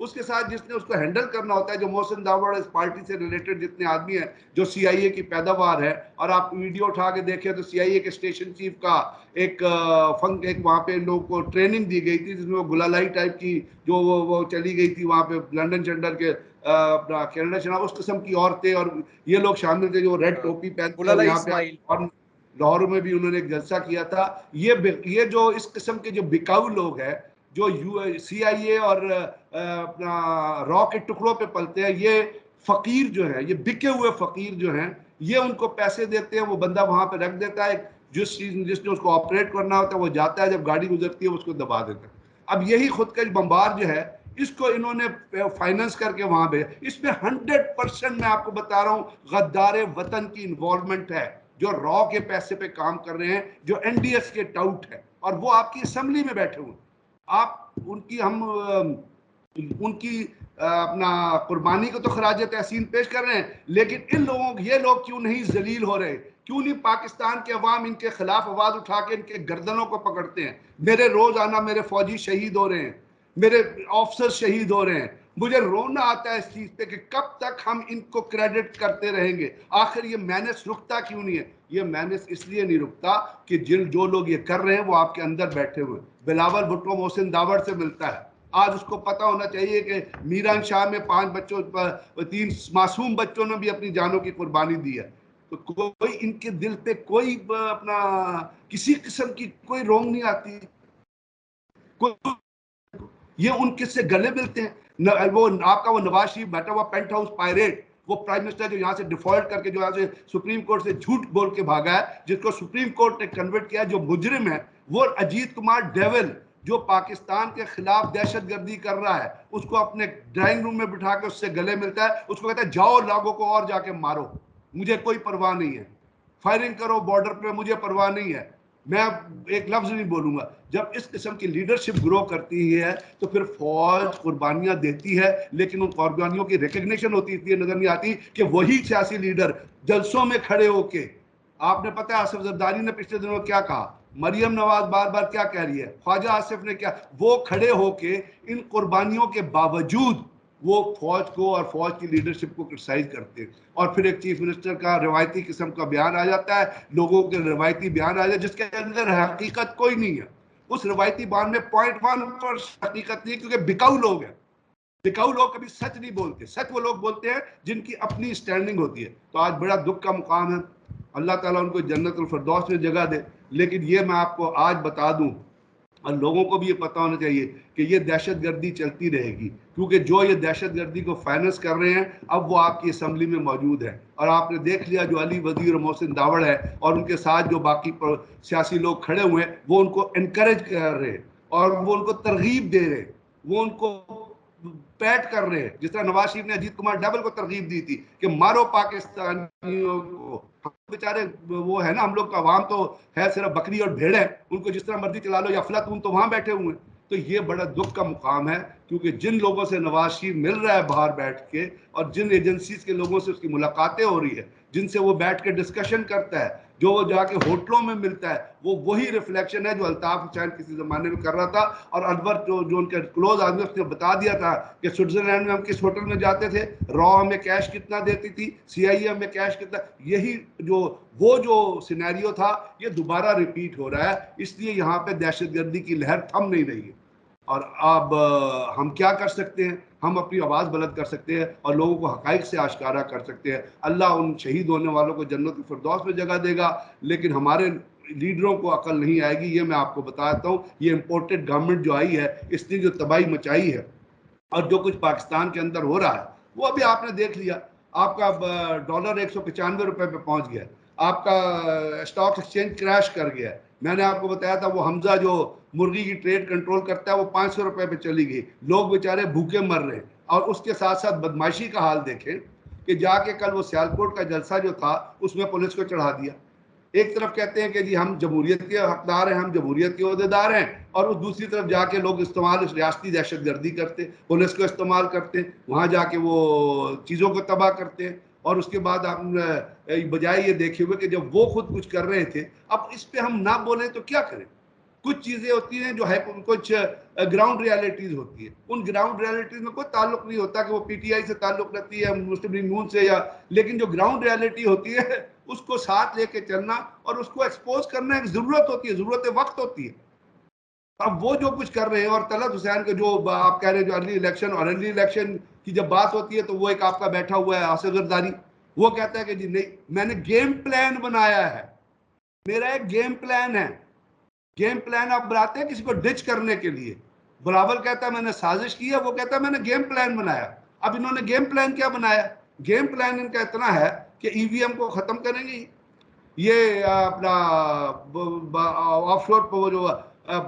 اس کے ساتھ جس نے اس کو ہینڈل کرنا ہوتا ہے، جو محسن داوڑ اس پارٹی سے ریلیٹڈ جتنے آدمی ہیں، جو سی آئی اے کی پیداوار ہے، اور آپ ویڈیو اٹھا کے دیکھیں تو سی آئی اے کے اسٹیشن چیف کا ایک وہاں پہ لوگوں کو ٹریننگ دی گئی تھی، جس میں وہ گلالائی ٹائپ کی جو وہ چلی گئی تھی وہاں پہ لنڈن چنڈر کے اپنا کینیڈا چنا، اس قسم کی عورتیں اور یہ لوگ شامل تھے جو ریڈ ٹوپی پہنتے اور گلالا یہاں پہ اسماعیل. اور لاہور میں بھی انہوں نے ایک جلسہ کیا تھا. یہ جو اس قسم کے جو بکاؤ لوگ ہیں، جو سی آئی اے اور اپنا را کے ٹکڑوں پہ پلتے ہیں، یہ فقیر جو ہیں، یہ بکے ہوئے فقیر جو ہیں، یہ ان کو پیسے دیتے ہیں، وہ بندہ وہاں پہ رکھ دیتا ہے، جس نے اس کو آپریٹ کرنا ہوتا ہے وہ جاتا ہے، جب گاڑی گزرتی ہے اس کو دبا دیتا ہے. اب یہی خودکش بمبار جو ہے، اس کو انہوں نے فائننس کر کے وہاں پہ، اس میں 100% میں آپ کو بتا رہا ہوں غدار وطن کی انوالومنٹ ہے، جو را کے پیسے پہ کام کر رہے ہیں، جو این ڈی ایس کے ٹاؤٹ ہے، اور وہ آپ کی اسمبلی میں بیٹھے ہوئے. آپ ان کی اپنا قربانی کو تو خراج تحسین پیش کر رہے ہیں، لیکن یہ لوگ کیوں نہیں ذلیل ہو رہے؟ کیوں نہیں پاکستان کے عوام ان کے خلاف آواز اٹھا کے ان کے گردنوں کو پکڑتے ہیں؟ میرے روزانہ میرے فوجی شہید ہو رہے ہیں، میرے آفیسر شہید ہو رہے ہیں. مجھے رونا آتا ہے اس چیز پہ کہ کب تک ہم ان کو کریڈٹ کرتے رہیں گے. آخر یہ مینس رکتا کیوں نہیں ہے؟ یہ مینس اس لیے نہیں رکتا کہ جو لوگ یہ کر رہے ہیں وہ آپ کے اندر بیٹھے ہوئے. بلاول بھٹو محسن داوڑ سے ملتا ہے، آج اس کو پتا ہونا چاہیے کہ میران شاہ میں 5 بچوں 3 معصوم بچوں نے بھی اپنی جانوں کی قربانی دی ہے. تو کوئی ان کے دل پہ کوئی اپنا کسی قسم کی کوئی رونگ نہیں آتی. یہ ان کے سے گلے ملتے ہیں. وہ آپ کا وہ نواز شریف بیٹھا ہوا پینٹ ہاؤس پائریٹ، وہ پرائم منسٹر جو یہاں سے ڈیفالٹ کر کے جو یہاں سے سپریم کورٹ سے جھوٹ بول کے بھاگا ہے، جس کو سپریم کورٹ نے کنورٹ کیا، جو مجرم ہے وہ اجیت کمار ڈیول، جو پاکستان کے خلاف دہشت گردی کر رہا ہے، اس کو اپنے ڈرائنگ روم میں بٹھا کے اس سے گلے ملتا ہے، اس کو کہتا ہے جاؤ لوگوں کو اور جا کے مارو، مجھے کوئی پرواہ نہیں ہے، فائرنگ کرو بارڈر پہ، مجھے پرواہ نہیں ہے، میں ایک لفظ نہیں بولوں گا. جب اس قسم کی لیڈرشپ گرو کرتی ہے تو پھر فوج قربانیاں دیتی ہے، لیکن ان قربانیوں کی ریکگنیشن ہوتی ہے نظر نہیں آتی کہ وہی سیاسی لیڈر جلسوں میں کھڑے ہو کے، آپ نے پتہ ہے آصف زرداری نے پچھلے دنوں کیا کہا، مریم نواز بار بار کیا کہہ رہی ہے، خواجہ آصف نے کیا، وہ کھڑے ہو کے ان قربانیوں کے باوجود وہ فوج کو اور فوج کی لیڈرشپ کو کرٹیسائز کرتے ہیں. اور پھر ایک چیف منسٹر کا روایتی قسم کا بیان آ جاتا ہے، لوگوں کے روایتی بیان آ جاتا ہے جس کے اندر حقیقت کوئی نہیں ہے. اس روایتی بیان میں 0.1% حقیقت نہیں ہے، کیونکہ بکاؤ لوگ ہیں. بکاؤ لوگ کبھی سچ نہیں بولتے، سچ وہ لوگ بولتے ہیں جن کی اپنی سٹینڈنگ ہوتی ہے. تو آج بڑا دکھ کا مقام ہے، اللہ تعالیٰ ان کو جنت الفردوس میں جگہ دے. لیکن یہ میں آپ کو آج بتا دوں، اور لوگوں کو بھی یہ پتا ہونا چاہیے کہ یہ دہشت گردی چلتی رہے گی، کیونکہ جو یہ دہشت گردی کو فائننس کر رہے ہیں اب وہ آپ کی اسمبلی میں موجود ہے. اور آپ نے دیکھ لیا جو علی وزیر اور محسن داوڑ ہے اور ان کے ساتھ جو باقی سیاسی لوگ کھڑے ہوئے ہیں، وہ ان کو انکریج کر رہے ہیں اور وہ ان کو ترغیب دے رہے ہیں، وہ ان کو پیٹ کر رہے ہیں. جس طرح نواز شریف نے اجیت کمار ڈیول کو ترغیب دی تھی کہ مارو پاکستانیوں کو. بیچارے وہ ہے نا، ہم لوگ کا عوام تو ہے صرف بکری اور بھیڑ ہے، ان کو جس طرح مرضی چلا لو، یا افلاطون تو وہاں بیٹھے ہوئے ہیں. تو یہ بڑا دکھ کا مقام ہے، کیونکہ جن لوگوں سے نواز شریف مل رہا ہے باہر بیٹھ کے، اور جن ایجنسیز کے لوگوں سے اس کی ملاقاتیں ہو رہی ہے، جن سے وہ بیٹھ کے ڈسکشن کرتا ہے، جو وہ جا کے ہوٹلوں میں ملتا ہے، وہ وہی ریفلیکشن ہے جو الطاف حسین کسی زمانے میں کر رہا تھا. اور انور جو ان کے کلوز آدمی، اس نے بتا دیا تھا کہ سوئٹزرلینڈ میں ہم کس ہوٹل میں جاتے تھے، را ہمیں کیش کتنا دیتی تھی، سی آئی اے ہمیں کیش کتنا. یہی جو سینیریو تھا یہ دوبارہ ریپیٹ ہو رہا ہے. اس لیے یہاں پہ دہشت گردی کی لہر تھم نہیں رہی ہے. اور اب ہم کیا کر سکتے ہیں؟ ہم اپنی آواز بلند کر سکتے ہیں اور لوگوں کو حقائق سے آشکارا کر سکتے ہیں. اللہ ان شہید ہونے والوں کو جنت الفردوس میں جگہ دے گا، لیکن ہمارے لیڈروں کو عقل نہیں آئے گی. یہ میں آپ کو بتاتا ہوں، یہ امپورٹڈ گورنمنٹ جو آئی ہے، اس نے جو تباہی مچائی ہے اور جو کچھ پاکستان کے اندر ہو رہا ہے، وہ ابھی آپ نے دیکھ لیا. آپ کا ڈالر 195 روپے پہ پہنچ گیا، آپ کا اسٹاک ایکسچینج کریش کر گیا. میں نے آپ کو بتایا تھا وہ حمزہ جو مرغی کی ٹریڈ کنٹرول کرتا ہے، وہ 500 روپے پہ چلی گئی. لوگ بیچارے بھوکے مر رہے ہیں. اور اس کے ساتھ ساتھ بدماشی کا حال دیکھیں کہ جا کے کل وہ سیالکوٹ کا جلسہ جو تھا اس میں پولیس کو چڑھا دیا. ایک طرف کہتے ہیں کہ جی ہم جمہوریت کے حقدار ہیں، ہم جمہوریت کے عہدیدار ہیں، اور اس دوسری طرف جا کے لوگ استعمال اس ریاستی دہشت گردی کرتے، پولیس کو استعمال کرتے، وہاں جا کے وہ چیزوں کو تباہ کرتے. اور اس کے بعد ہم بجائے یہ دیکھے ہوئے کہ جب وہ خود کچھ کر رہے تھے، اب اس پہ ہم نہ بولیں تو کیا کریں؟ کچھ چیزیں ہوتی ہیں جو ہے کچھ گراؤنڈ ریالٹیز ہوتی ہیں. ان گراؤنڈ ریالٹیز میں کوئی تعلق نہیں ہوتا کہ وہ پی ٹی آئی سے تعلق رکھتی ہے مسلم لیگ نون سے لیکن جو گراؤنڈ ریالٹی ہوتی ہے اس کو ساتھ لے کے چلنا اور اس کو ایکسپوز کرنا ایک ضرورت ہوتی ہے, ضرورت وقت ہوتی ہے. اب وہ جو کچھ کر رہے ہیں, اور طلعت حسین کے جو آپ کہہ رہے ہیں جو ارلی الیکشن, اور ارلی الیکشن کی جب بات ہوتی ہے تو وہ ایک آپ کا بیٹھا ہوا ہے آصف زرداری, وہ کہتا ہے کہ جی نہیں میں نے گیم پلان بنایا ہے, میرا ایک گیم پلان ہے. گیم پلان آپ بناتے ہیں کسی کو ڈچ کرنے کے لیے. بلاول کہتا ہے میں نے سازش کی ہے, وہ کہتا ہے میں نے گیم پلان بنایا. اب انہوں نے گیم پلان کیا بنایا؟ گیم پلان ان کا اتنا ہے کہ ای وی ایم کو ختم کریں گے, یہ اپنا آف شور جو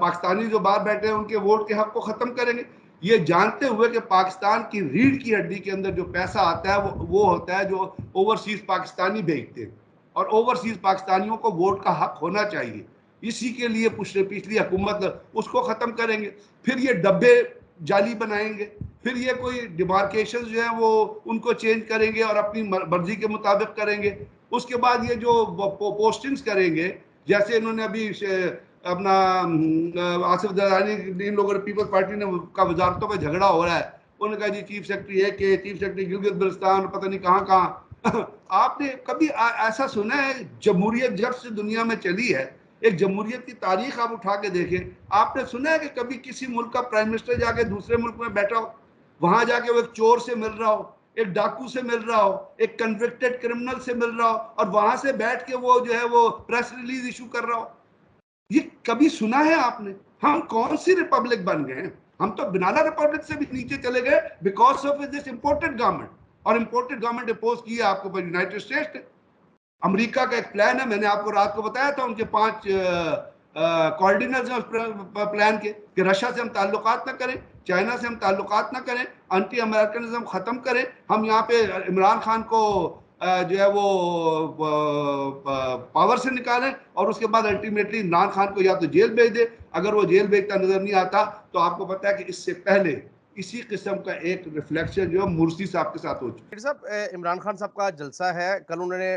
پاکستانی جو باہر بیٹھے ہیں ان کے ووٹ کے حق کو ختم کریں گے, یہ جانتے ہوئے کہ پاکستان کی ریڑھ کی ہڈی کے اندر جو پیسہ آتا ہے وہ ہوتا ہے جو اوورسیز پاکستانی بھیجتے ہیں, اور اوورسیز پاکستانیوں کو ووٹ کا حق ہونا چاہیے. اسی کے لیے پچھلی حکومت اس کو ختم کریں گے. پھر یہ ڈبے جعلی بنائیں گے, پھر یہ کوئی ڈیمارکیشن جو ہیں وہ ان کو چینج کریں گے اور اپنی مرضی کے مطابق کریں گے. اس کے بعد یہ جو پوسٹنگز کریں گے, جیسے انہوں نے ابھی اپنا آصف زرداری ان لوگوں نے پیپلز پارٹی نے کا وزارتوں پہ جھگڑا ہو رہا ہے, انہوں نے کہا جی چیف سیکرٹری کے چیف سیکرٹری گلگت بلتستان پتہ نہیں کہاں کہاں. آپ نے کبھی ایسا سنا ہے؟ جمہوریت جب سے دنیا میں چلی ہے, ایک جمہوریت کی تاریخ آپ اٹھا کے دیکھیں, آپ نے سنا ہے کہ کبھی کسی ملک کا پرائم منسٹر جا کے دوسرے ملک میں بیٹھا ہو, وہاں جا کے وہ ایک چور سے مل رہا ہو, ایک ڈاکو سے مل رہا ہو, ایک کنوکٹڈ کرمنل سے مل رہا ہو, اور وہاں سے بیٹھ کے وہ جو ہے وہ پریس ریلیز ایشو کر رہا ہو؟ یہ کبھی سنا ہے آپ نے؟ ہم کون سی ریپبلک بن گئے ہیں؟ ہم تو بنانا ریپبلک سے بھی نیچے چلے گئے because of this imported government. اور امپورٹڈ گورنمنٹ امپوز کی ہے آپ کو یونائٹڈ اسٹیٹس نے. امریکہ کا ایک پلان ہے, میں نے آپ کو رات کو بتایا تھا ان کے 5 کوارڈینرز ہیں اس پلان کے, کہ رشیا سے ہم تعلقات نہ کریں, چائنا سے ہم تعلقات نہ کریں, انٹی امریکنزم ختم کریں, ہم یہاں پہ عمران خان کو جو ہے وہ پاور سے نکالیں, اور اس کے بعد الٹیمیٹلی عمران خان کو یا تو جیل بھیج دے. اگر وہ جیل بھیجتا نظر نہیں آتا تو آپ کو پتا ہے کہ اس سے پہلے اسی قسم کا ایک ریفلیکشن جو ہے مرسی صاحب کے ساتھ ہو چکا. صاحب عمران خان صاحب کا جلسہ ہے, کل انہوں نے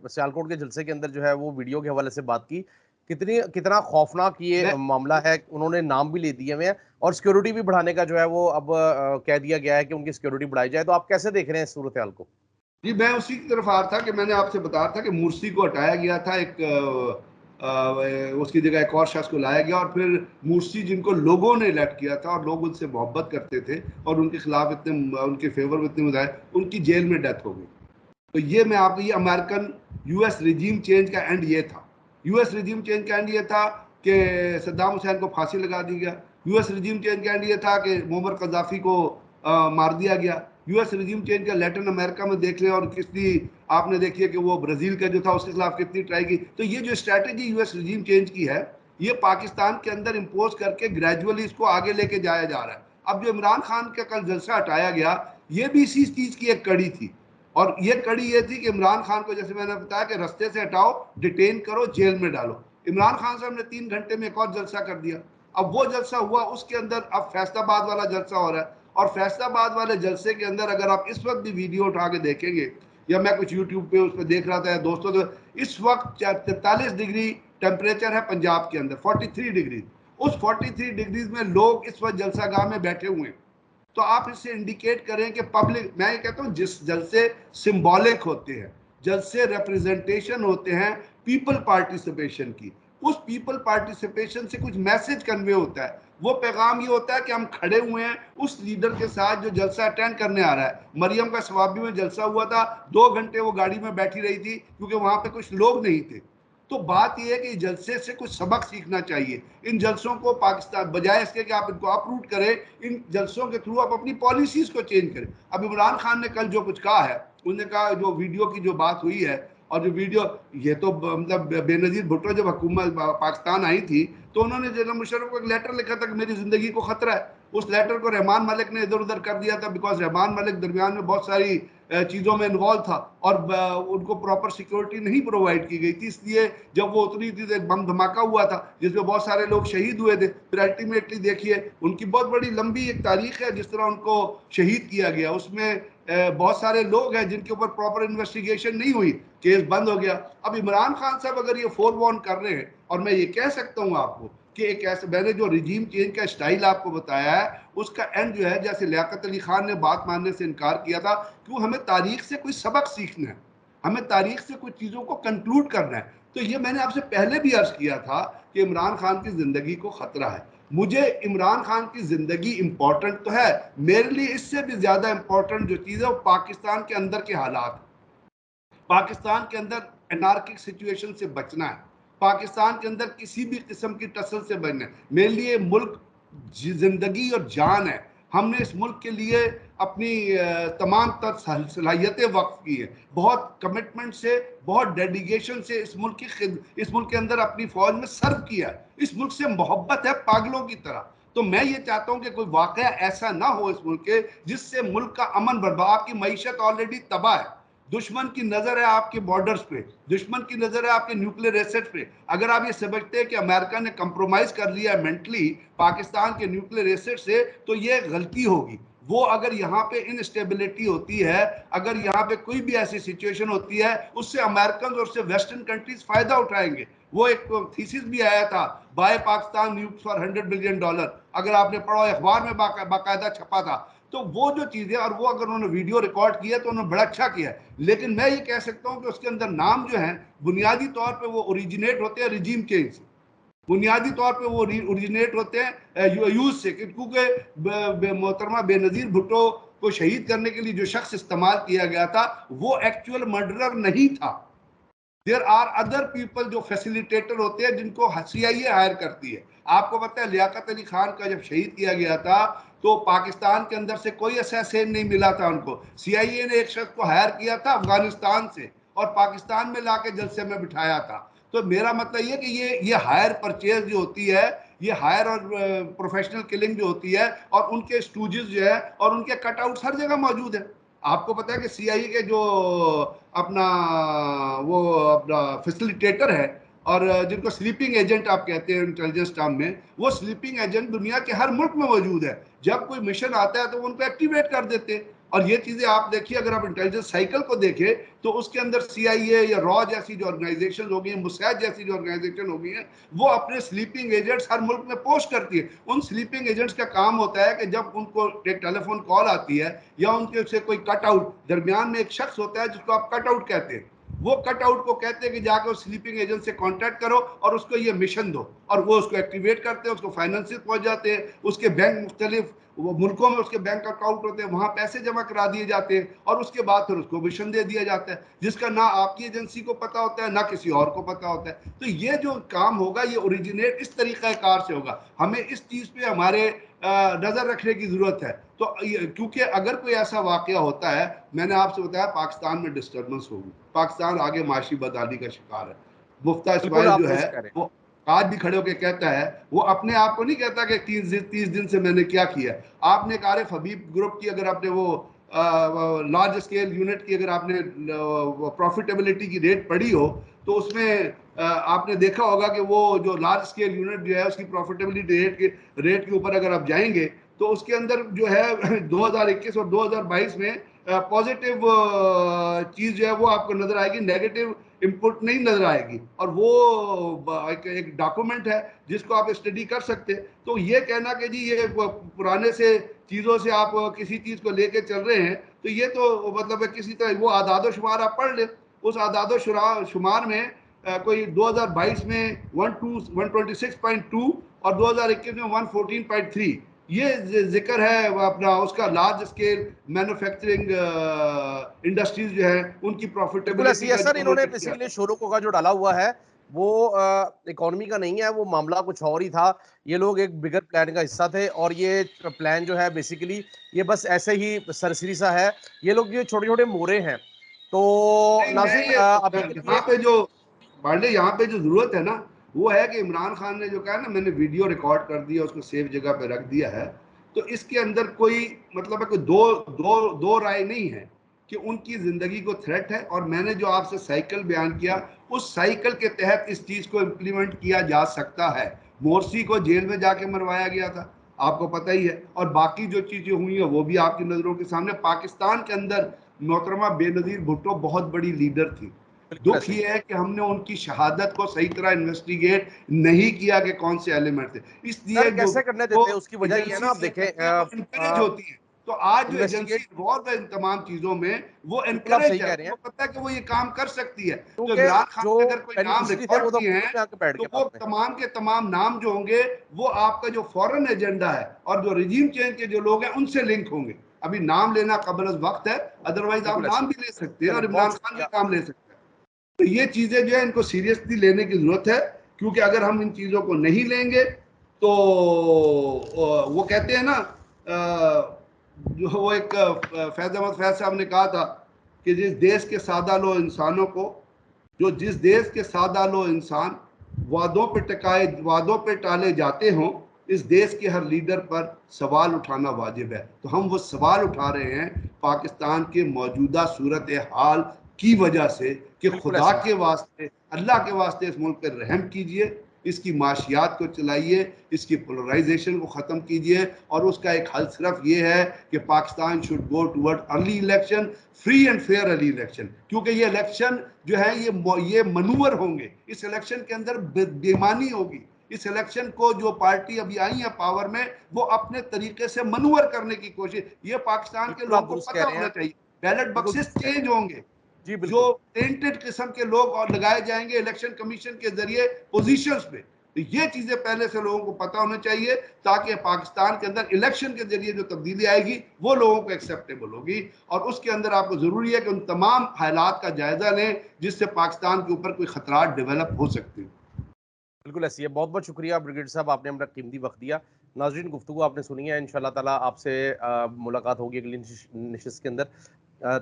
سیالکوٹ کے جلسے کے اندر جو ہے وہ ویڈیو کے حوالے سے بات کی, کتنا خوفناک یہ معاملہ ہے, انہوں نے نام بھی لے دیے ہوئے ہیں, اور سیکیورٹی بھی بڑھانے کا جو ہے وہ اب کہہ دیا گیا ہے کہ ان کی سیکیورٹی بڑھائی جائے. تو آپ کیسے دیکھ رہے ہیں اس صورتحال کو؟ جی میں اسی کی طرف آ رہا تھا کہ میں نے آپ سے بتایا تھا کہ مرسی کو ہٹایا گیا تھا, ایک اس کی جگہ ایک اور شخص کو لایا گیا, اور پھر مرسی جن کو لوگوں نے الیکٹ کیا تھا اور لوگ ان سے محبت کرتے تھے اور ان کے خلاف اتنے ان کے فیور میں اتنے مظاہر, ان کی جیل میں ڈیتھ ہو گئی. تو یہ میں آپ کو یہ American U S regime change کا اینڈ یہ تھا. یو ایس ریجیم چینج کا اینڈ یہ تھا کہ صدام حسین کو پھانسی لگا دی گیا. یو ایس ریجیم چینج کا اینڈ یہ تھا کہ معمر قذافی کو مار دیا گیا. یو ایس ریجیم چینج کا لیٹن امریکہ میں دیکھ لیں, اور کتنی آپ نے دیکھی ہے کہ وہ برازیل کا جو تھا اس کے خلاف کتنی ٹرائی کی. تو یہ جو strategy U S regime change کی ہے, یہ پاکستان کے اندر امپوز کر کے گریجولی اس کو آگے لے کے جایا جا رہا ہے. اب جو عمران خان کا کل جلسہ ہٹایا گیا, یہ بھی اسی چیز کی ایک کڑی تھی, اور یہ کڑی یہ تھی کہ عمران خان کو جیسے میں نے بتایا کہ رستے سے ہٹاؤ, ڈیٹین کرو, جیل میں ڈالو. عمران خان صاحب نے 3 گھنٹے میں ایک اور جلسہ کر دیا. اب وہ جلسہ ہوا, اس کے اندر اب فیصل آباد والا جلسہ ہو رہا ہے, اور فیصل آباد والے جلسے کے اندر اگر آپ اس وقت بھی ویڈیو اٹھا کے دیکھیں گے, یا میں کچھ یوٹیوب پہ اس پہ دیکھ رہا تھا دوستوں, تو اس وقت 43 ڈگری ٹیمپریچر ہے پنجاب کے اندر, 43 ڈگری. اس 43 ڈگریز میں لوگ اس وقت جلسہ گاہ میں بیٹھے ہوئے ہیں. تو آپ اس سے انڈیکیٹ کریں کہ پبلک, میں یہ کہتا ہوں جس جلسے سمبولک ہوتے ہیں, جلسے ریپریزنٹیشن ہوتے ہیں پیپل پارٹیسپیشن کی, اس پیپل پارٹیسپیشن سے کچھ میسج کنوے ہوتا ہے. وہ پیغام یہ ہوتا ہے کہ ہم کھڑے ہوئے ہیں اس لیڈر کے ساتھ جو جلسہ اٹینڈ کرنے آ رہا ہے. مریم کا ثوابی میں جلسہ ہوا تھا, 2 گھنٹے وہ گاڑی میں بیٹھی رہی تھی کیونکہ وہاں پہ کچھ لوگ نہیں تھے. تو بات یہ ہے کہ جلسے سے کچھ سبق سیکھنا چاہیے. ان جلسوں کو پاکستان بجائے اس کے کہ آپ ان کو اپروٹ کریں, ان جلسوں کے تھرو آپ اپنی پالیسیز کو چینج کریں. اب عمران خان نے کل جو کچھ کہا ہے, انہوں نے کہا جو ویڈیو کی جو بات ہوئی ہے, اور جو ویڈیو یہ تو مطلب بے نظیر بھٹو جب حکومت پاکستان آئی تھی تو انہوں نے جنرل مشرف کو ایک لیٹر لکھا تھا کہ میری زندگی کو خطرہ ہے. اس لیٹر کو رحمان ملک نے ادھر ادھر کر دیا تھا, بیکاز رحمان ملک درمیان میں بہت ساری چیزوں میں انوالو تھا, اور ان کو پراپر سیکیورٹی نہیں پرووائڈ کی گئی تھی. اس لیے جب وہ اتری تھی تو ایک بم دھماکہ ہوا تھا جس میں بہت سارے لوگ شہید ہوئے تھے. پھر الٹیمیٹلی دیکھیے ان کی بہت بڑی لمبی ایک تاریخ ہے جس طرح ان کو شہید کیا گیا. اس میں بہت سارے لوگ ہیں جن کے اوپر پراپر انویسٹیگیشن نہیں ہوئی, کیس بند ہو گیا. اب عمران خان صاحب اگر یہ فور وارن کر رہے ہیں, اور میں یہ کہہ سکتا ہوں آپ کو کہ ایک ایسا میں نے جو رجیم چینج کا اسٹائل آپ کو بتایا ہے اس کا اینڈ جو ہے جیسے لیاقت علی خان نے بات ماننے سے انکار کیا تھا کہ ہمیں تاریخ سے کوئی سبق سیکھنا ہے, ہمیں تاریخ سے کچھ چیزوں کو کنکلوڈ کرنا ہے. تو یہ میں نے آپ سے پہلے بھی عرض کیا تھا کہ عمران خان کی زندگی کو خطرہ ہے. مجھے عمران خان کی زندگی امپورٹنٹ تو ہے, میرے لیے اس سے بھی زیادہ امپورٹنٹ جو چیز ہے وہ پاکستان کے اندر کے حالات, پاکستان کے اندر انارکک سچویشن سے بچنا ہے, پاکستان کے اندر کسی بھی قسم کی ٹسل سے بچنا ہے. میرے لیے ملک زندگی اور جان ہے. ہم نے اس ملک کے لیے اپنی تمام تر صلاحیتیں وقف کی ہیں, بہت کمٹمنٹ سے, بہت ڈیڈیکیشن سے اس ملک کے اندر اپنی فوج میں سرو کیا. اس ملک سے محبت ہے پاگلوں کی طرح. تو میں یہ چاہتا ہوں کہ کوئی واقعہ ایسا نہ ہو اس ملک کے جس سے ملک کا امن برباد, آپ کی معیشت آلریڈی تباہ ہے, دشمن کی نظر ہے آپ کے بارڈرز پہ, دشمن کی نظر ہے آپ کے نیوکلیر ایسٹ پہ. اگر آپ یہ سمجھتے ہیں کہ امریکہ نے کمپرومائز کر لیا ہے مینٹلی پاکستان کے نیوکلیر ایسٹ سے, تو یہ غلطی ہوگی. وہ اگر یہاں پہ انسٹیبلٹی ہوتی ہے, اگر یہاں پہ کوئی بھی ایسی سچویشن ہوتی ہے, اس سے امریکن اور اس سے ویسٹرن کنٹریز فائدہ اٹھائیں گے. وہ ایک تھیسس بھی آیا تھا, بائی پاکستان نیوکس فار $100 بلین, اگر آپ نے پڑھا اخبار میں باقاعدہ چھپا تھا. تو وہ جو چیزیں, اور وہ اگر انہوں نے ویڈیو ریکارڈ کیا تو انہوں نے بڑا اچھا کیا ہے, لیکن میں یہ کہہ سکتا ہوں کہ اس کے اندر نام جو ہیں بنیادی طور پہ وہ اوریجنیٹ ہوتے ہیں رجیم چینج سے, بنیادی طور پہ وہ اوریجنیٹ ہوتے ہیں یوز سے, کیونکہ محترمہ بے نظیر بھٹو کو شہید کرنے کے لیے جو شخص استعمال کیا گیا تھا وہ ایکچوئل مرڈرر نہیں تھا. دیر آر ادر پیپل جو فیسیلیٹیٹر ہوتے ہیں جن کو سی آئی اے ہائر کرتی ہے. آپ کو پتہ ہے لیاقت علی خان کا جب شہید کیا گیا تھا تو پاکستان کے اندر سے کوئی اسیسین نہیں ملا تھا ان کو, سی آئی اے نے ایک شخص کو ہائر کیا تھا افغانستان سے اور پاکستان میں لا کے جلسے میں بٹھایا تھا. تو میرا مطلب یہ کہ یہ ہائر پرچیز جو ہوتی ہے, یہ ہائر اور پروفیشنل کلنگ جو ہوتی ہے, اور ان کے سٹوجز جو ہے اور ان کے کٹ آؤٹس ہر جگہ موجود ہیں. آپ کو پتا ہے کہ سی آئی اے کے جو اپنا فیسیلیٹیٹر ہے اور جن کو سلیپنگ ایجنٹ آپ کہتے ہیں انٹیلیجنس ٹرم میں, وہ سلیپنگ ایجنٹ دنیا کے ہر ملک میں موجود ہے. جب کوئی مشن آتا ہے تو وہ ان کو ایکٹیویٹ کر دیتے ہیں. اور یہ چیزیں آپ دیکھیے, اگر آپ انٹیلیجنس سائیکل کو دیکھیں تو اس کے اندر سی آئی اے یا را جیسی جو آرگنائزیشن ہو گئی ہیں, موساد جیسی جو آرگنائزیشن ہو گئی ہیں, وہ اپنے سلیپنگ ایجنٹس ہر ملک میں پوسٹ کرتی ہے. ان سلیپنگ ایجنٹس کا کام ہوتا ہے کہ جب ان کو ایک ٹیلی فون کال آتی ہے یا ان کے سے کوئی کٹ آؤٹ, درمیان میں ایک شخص ہوتا ہے جس کو آپ کٹ آؤٹ کہتے ہیں, وہ کٹ آؤٹ کو کہتے ہیں کہ جا کے سلیپنگ ایجنٹ سے کانٹیکٹ کرو اور اس کو یہ مشن دو, اور وہ اس کو ایکٹیویٹ کرتے ہیں, اس کو فائننس پہنچ جاتے ہیں, اس کے بینک مختلف وہ ملکوں میں اس کے بینک اکاؤنٹ ہوتے ہیں, وہاں پیسے جمع کرا دیے جاتے ہیں, اور اس کے بعد پھر اس کو مشن دے دیا جاتا ہے جس کا نہ آپ کی ایجنسی کو پتا ہوتا ہے نہ کسی اور کو پتا ہوتا ہے. تو یہ جو کام ہوگا یہ اوریجنیٹ اس طریقہ کار سے ہوگا. ہمیں اس چیز پہ ہمارے نظر رکھنے کی ضرورت ہے. تو کیونکہ اگر کوئی ایسا واقعہ ہوتا ہے, میں نے آپ سے بتایا پاکستان میں ڈسٹربنس ہوگی, پاکستان آگے معاشی بدحالی کا شکار ہے. مفتہ بالکل اسماعیل آپ جو ہے درست کہہ رہے ہیں. وہ آج بھی کھڑے ہو کے کہتا ہے, وہ اپنے آپ کو نہیں کہتا کہ 30 دن سے میں نے کیا کیا. آپ نے ایک عارف حبیب گروپ کی اگر آپ نے وہ لارج اسکیل یونٹ کی اگر آپ نے پروفیٹیبلٹی کی ریٹ پڑھی ہو تو اس میں آپ نے دیکھا ہوگا کہ وہ جو لارج اسکیل یونٹ جو ہے اس کی پروفیٹیبلٹی ریٹ کے اوپر اگر آپ جائیں گے تو اس کے اندر جو ہے 2021 اور 2022 میں پازیٹیو چیز جو ہے وہ آپ کو نظر آئے گی, نیگیٹو انپٹ نہیں نظر آئے گی. اور وہ ایک ڈاکومنٹ ہے جس کو آپ اسٹڈی کر سکتے. تو یہ کہنا کہ جی یہ پرانے سے چیزوں سے آپ کسی چیز کو لے کے چل رہے ہیں, تو یہ تو مطلب کسی طرح وہ اعداد و شمار آپ پڑھ لیں. اس اعداد و شمار میں کوئی 2022 میں 126.2 اور 2021 میں 114.3 یہ ذکر ہے اپنا اس کا لارج اسکیل مینوفیکچرنگ انڈسٹریز جو ہے ان کی بالکل ایسی پروفیٹیبلٹی ہے کا سر, جو انہوں انہوں نے نے کیا. بیسیکلی شروع کا جو ڈالا ہوا ہے وہ اکانومی کا نہیں ہے, وہ معاملہ کچھ اور ہی تھا. یہ لوگ ایک بگر پلان کا حصہ تھے, اور یہ پلان جو ہے بیسیکلی یہ بس ایسے ہی سرسری سا ہے. یہ لوگ یہ چھوٹے چھوٹے مورے ہیں. تو نہیں, میں ناظرین ابھی کے یہ لیے یہاں پہ جو بانڈے یہاں پہ جو ضرورت ہے نا وہ ہے کہ عمران خان نے جو کہا نا میں نے ویڈیو ریکارڈ کر دیا, اس کو سیف جگہ پہ رکھ دیا ہے, تو اس کے اندر کوئی مطلب ہے کوئی دو رائے نہیں ہے کہ ان کی زندگی کو تھریٹ ہے. اور میں نے جو آپ سے سائیکل بیان کیا اس سائیکل کے تحت اس چیز کو امپلیمنٹ کیا جا سکتا ہے. مورسی کو جیل میں جا کے مروایا گیا تھا, آپ کو پتہ ہی ہے, اور باقی جو چیزیں ہوئی ہیں وہ بھی آپ کی نظروں کے سامنے. پاکستان کے اندر محترمہ بے نظیر بھٹو بہت بڑی لیڈر تھی, بالکل دکھ ایسے ہی یہ ہے کہ ہم نے ان کی شہادت کو صحیح طرح انویسٹیگیٹ نہیں کیا کہ کون سے ایلیمنٹ تھے، اس لیے سر جو کیسے کرنے وہ دیتے ہیں، اس کی وجہ یہ ہے نا، ایجنسی آپ سے دیکھیں کرتے ہیں وہ انکریج ہوتی ہیں۔ تو آج جو ایجنسی انویسٹیگیٹ، انوالو ہے ان تمام چیزوں میں وہ بالکل آپ صحیح انکریج ہے، کہہ رہے ان ہیں، کو پتہ ہے کہ وہ یہ کام کر سکتی ہے۔ تو کیونکہ عمران خان جو کے اگر کوئی نام بینیفیشری تھے وہ ریکارڈ تو کیے حکومت ہیں میں آ کے بیٹھ تو گئے وہ بعد میں۔ تمام کے تمام نام جو ہوں گے وہ آپ کا جو فورن ایجنڈا ہے اور جو رجیم چینج کے جو لوگ ہیں ان سے لنک ہوں گے۔ ابھی نام لینا قبل از وقت ہے، ادروائز آپ بالکل ایسے نام ہی، بھی لے سکتے ہیں چلیں اور بہت عمران خان بھی شکریہ۔ نام لے سکتے ہیں۔ تو یہ چیزیں جو ہے ان کو سیریسلی لینے کی ضرورت ہے، کیونکہ اگر ہم ان چیزوں کو نہیں لیں گے تو وہ کہتے ہیں نا جو وہ ایک فیض احمد فیض صاحب نے کہا تھا کہ جس دیش کے سادہ لو انسانوں کو، جس دیش کے سادہ لو انسان وعدوں پہ ٹالے جاتے ہوں، اس دیش کے ہر لیڈر پر سوال اٹھانا واجب ہے۔ تو ہم وہ سوال اٹھا رہے ہیں پاکستان کے موجودہ صورتحال کی وجہ سے کہ بالکل خدا ایسے ہی، کے واسطے، اللہ کے واسطے اس ملک پر رحم کیجئے، اس کی معاشیات کو چلائیے، اس کی پولرائزیشن کو ختم کیجئے، اور اس کا ایک حل صرف یہ ہے کہ Pakistan should go toward early election, free and fair early election, کیونکہ یہ الیکشن جو ہے یہ منور ہوں گے، اس الیکشن کے اندر بےایمانی ہوگی، اس الیکشن کو جو پارٹی ابھی آئی ہے پاور میں وہ اپنے طریقے سے منور کرنے کی کوشش، یہ پاکستان کے بالکل لوگوں آپ کو درست کہہ پتہ رہے ہیں، ہونا چاہیے۔ بیلٹ بالکل بکسز درست کہہ رہے چینج ہیں، ہوں گے، جی جو بالکل، ٹینٹڈ قسم کے لوگ اور لگائے جائیں گے الیکشن کمیشن کے ذریعے پوزیشنز پہ۔ تو یہ چیزیں پہلے سے لوگوں کو پتہ ہونا چاہیے تاکہ پاکستان کے اندر الیکشن کے ذریعے جو تبدیلی آئے گی وہ لوگوں کو ایکسیپٹیبل ہوگی، اور اس کے اندر آپ کو ضروری ہے کہ ان تمام حالات کا جائزہ لیں جس سے پاکستان کے اوپر کوئی خطرات ڈیولپ ہو سکتے ہیں۔ بالکل ایسی ہے۔ بہت بہت شکریہ بریگیڈ صاحب، آپ نے ہمارا قیمتی وقت دیا۔ ناظرین، گفتگو آپ نے سنی ہے، انشاءاللہ تعالیٰ آپ سے ملاقات ہوگی اگلی نشست کے اندر۔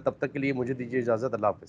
تب تک کے لیے مجھے دیجیے اجازت، اللہ حافظ۔